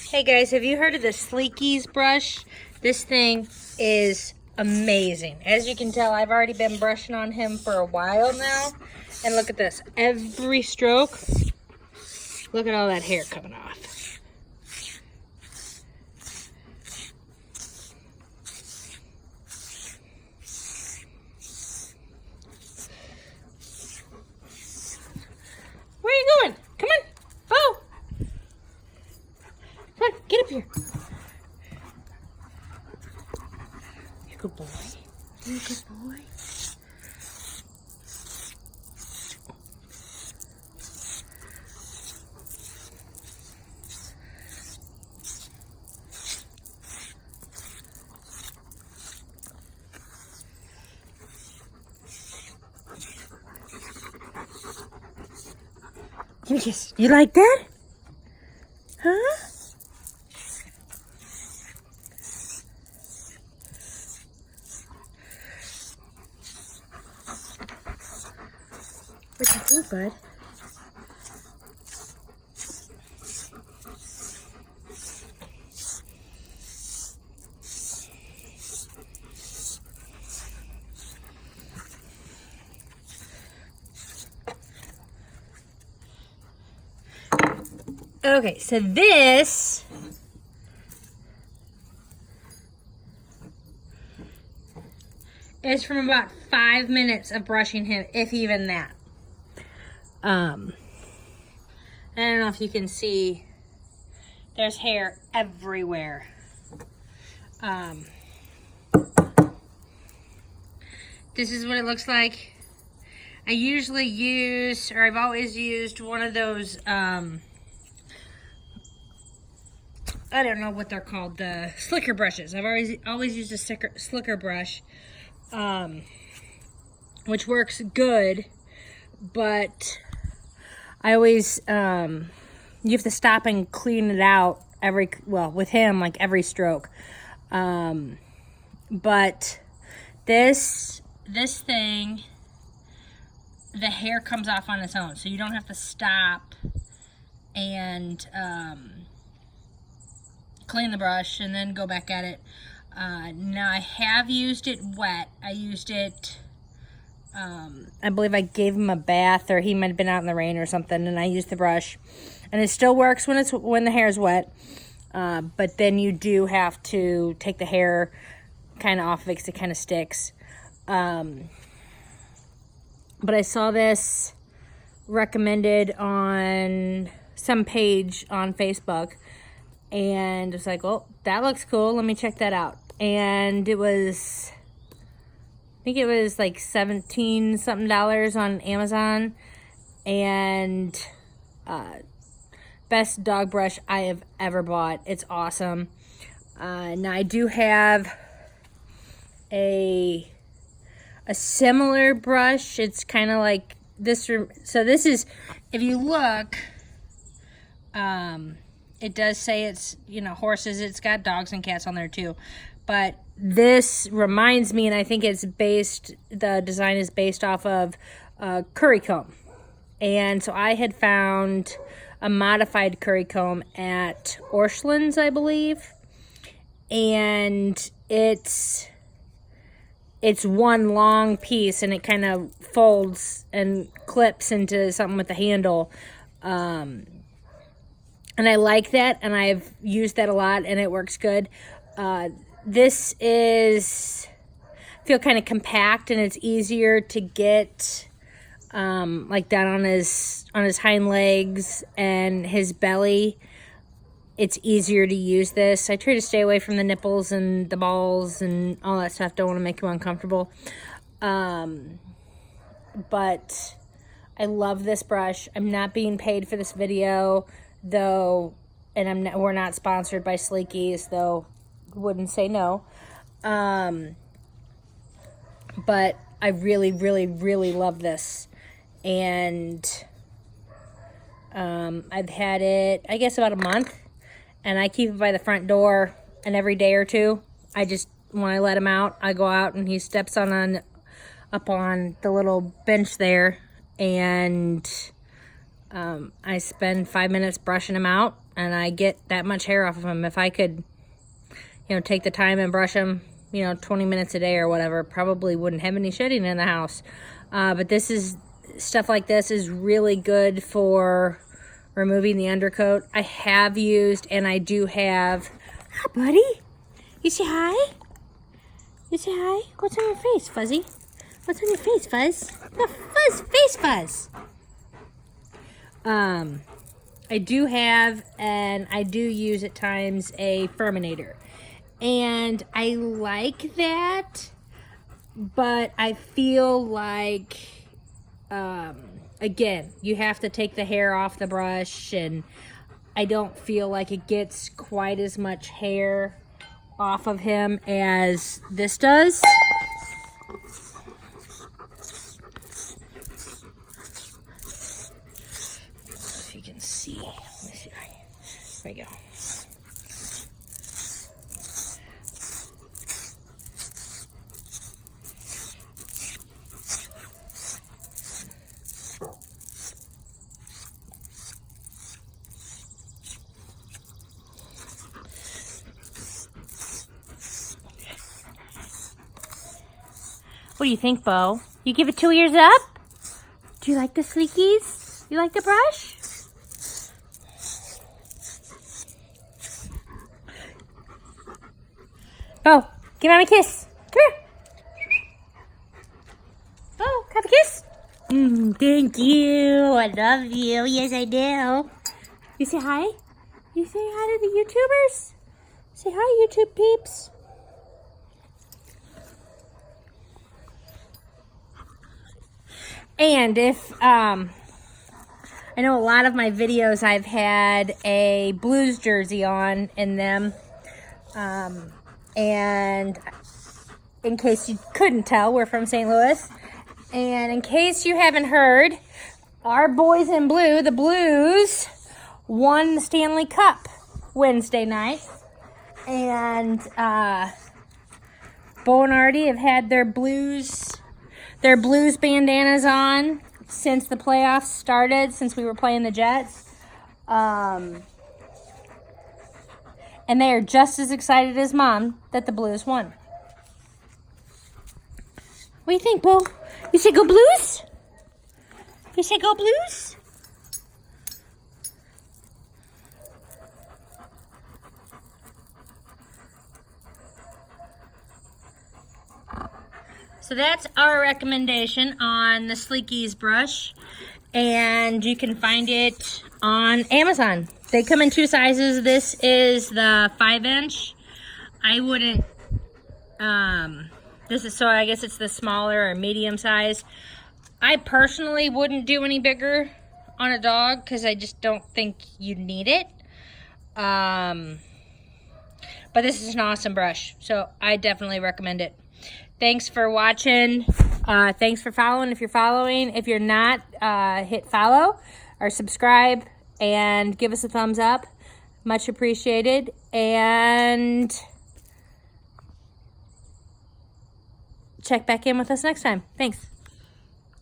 Hey guys, have you heard of the Sleekez brush? This thing is amazing. As you can tell, I've already been brushing on him for a while now. And look at this. Every stroke, look at all that hair coming off. Where are you going? Come on. Oh! Come on, get up here. You good boy. You good boy. Give me a kiss. You like that? Huh? What you do, bud? Okay, so this is from about 5 minutes of brushing him, if even that. I don't know if you can see, there's hair everywhere. This is what it looks like. I usually use, or I've always used one of those, I don't know what they're called, the slicker brushes. I've always used a slicker brush, which works good, but I always, you have to stop and clean it out with him, like every stroke. But this thing, the hair comes off on its own, so you don't have to stop and, clean the brush and then go back at it. Now I have used it wet. I used it, I believe I gave him a bath, or he might have been out in the rain or something, and I used the brush, and it still works when the hair is wet, but then you do have to take the hair kind of off of it because it kind of sticks. But I saw this recommended on some page on Facebook, and it's like, oh, that looks cool. Let me check that out. And it was, I think it was like $17 something on Amazon. And best dog brush I have ever bought. It's awesome. Now I do have a similar brush. It's kind of like this. So this is, if you look, it does say it's, horses. It's got dogs and cats on there too. But this reminds me, and I think the design is based off of curry comb. And so I had found a modified curry comb at Orscheln's, I believe. And it's one long piece, and it kind of folds and clips into something with the handle. And I like that, and I've used that a lot, and it works good. This feel kind of compact, and it's easier to get like down on his hind legs and his belly. It's easier to use this. I try to stay away from the nipples and the balls and all that stuff. Don't want to make you uncomfortable. But I love this brush. I'm not being paid for this video, though, and we're not sponsored by Sleekez, though wouldn't say no. But I really, really, really love this. And I've had it, I guess, about a month. And I keep it by the front door, and every day or two, when I let him out, I go out and he steps up on the little bench there, and I spend 5 minutes brushing him out, and I get that much hair off of them. If I could, you know, take the time and brush them, you know, 20 minutes a day or whatever, probably wouldn't have any shedding in the house. But this is, stuff like this is really good for removing the undercoat. I have used, and I do have, hi buddy, you say hi? You say hi? What's on your face, Fuzzy? What's on your face, Fuzz? The fuzz, face fuzz. I do have, and I do use at times, a Furminator. And I like that, but I feel like, again, you have to take the hair off the brush, and I don't feel like it gets quite as much hair off of him as this does. If you can see, let me see. There we go. What do you think, Bo? You give it 2 ears up? Do you like the Sleekez? You like the brush? Bo, give Mom a kiss. Come here. Bo, have a kiss. Thank you. I love you. Yes, I do. You say hi? You say hi to the YouTubers? Say hi, YouTube peeps. And if, I know a lot of my videos I've had a Blues jersey on in them. And in case you couldn't tell, we're from St. Louis. And in case you haven't heard, our boys in blue, the Blues, won the Stanley Cup Wednesday night. And Bo and Artie have had their Blues bandanas on since the playoffs started, since we were playing the Jets. And they are just as excited as Mom that the Blues won. What do you think, Bo? You say go Blues? You say go Blues? So that's our recommendation on the Sleekez brush, and you can find it on Amazon. They come in 2 sizes. This is the 5-inch. I wouldn't, this is, so I guess it's the smaller or medium size. I personally wouldn't do any bigger on a dog because I just don't think you need it. But this is an awesome brush, so I definitely recommend it. Thanks for watching. Thanks for following if you're following. If you're not, hit follow or subscribe and give us a thumbs up. Much appreciated. And check back in with us next time. Thanks.